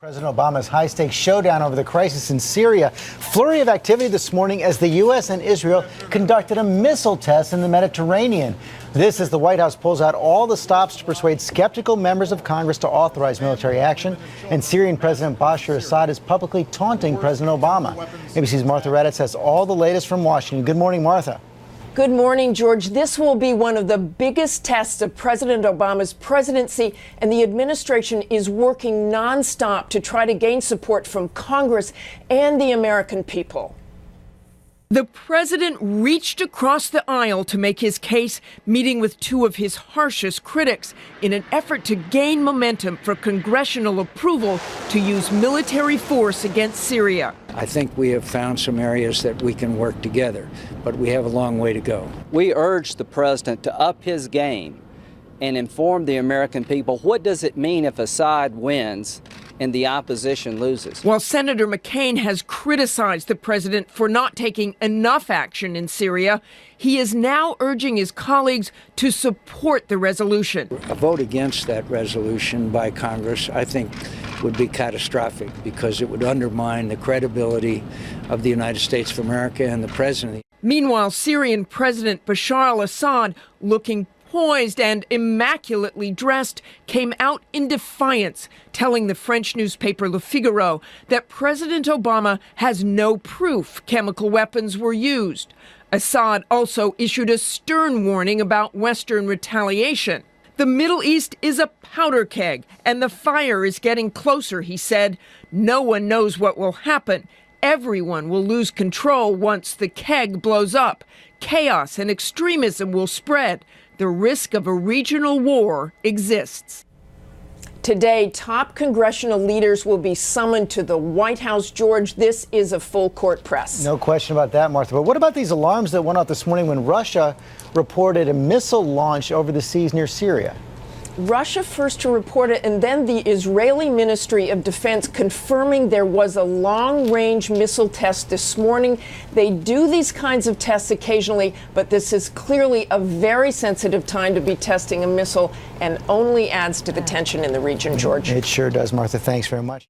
President Obama's high-stakes showdown over the crisis in Syria. Flurry of activity this morning as the U.S. and Israel conducted a missile test in the Mediterranean. This as the White House pulls out all the stops to persuade skeptical members of Congress to authorize military action. And Syrian President Bashar Assad is publicly taunting President Obama. ABC's Martha Raddatz has all the latest from Washington. Good morning, Martha. Good morning, George. This will be one of the biggest tests of President Obama's presidency, and the administration is working nonstop to try to gain support from Congress and the American people. The president reached across the aisle to make his case, meeting with two of his harshest critics in an effort to gain momentum for congressional approval to use military force against Syria. I think we have found some areas that we can work together, but we have a long way to go. We urge the president to up his game and inform the American people what does it mean if Assad wins and the opposition loses. While Senator McCain has criticized the president for not taking enough action in Syria, he is now urging his colleagues to support the resolution. A vote against that resolution by Congress, I think, would be catastrophic because it would undermine the credibility of the United States of America and the president. Meanwhile, Syrian President Bashar al-Assad, looking poised and immaculately dressed, came out in defiance, telling the French newspaper Le Figaro that President Obama has no proof chemical weapons were used. Assad also issued a stern warning about Western retaliation. The Middle East is a powder keg, and the fire is getting closer, he said. No one knows what will happen. Everyone will lose control once the keg blows up. Chaos and extremism will spread. The risk of a regional war exists. Today, top congressional leaders will be summoned to the White House. George, this is a full court press. No question about that, Martha. But what about these alarms that went off this morning when Russia reported a missile launch over the seas near Syria? Russia first to report it, and then the Israeli Ministry of Defense confirming there was a long-range missile test this morning. They do these kinds of tests occasionally, but this is clearly a very sensitive time to be testing a missile and only adds to the tension in the region, George. It sure does, Martha. Thanks very much.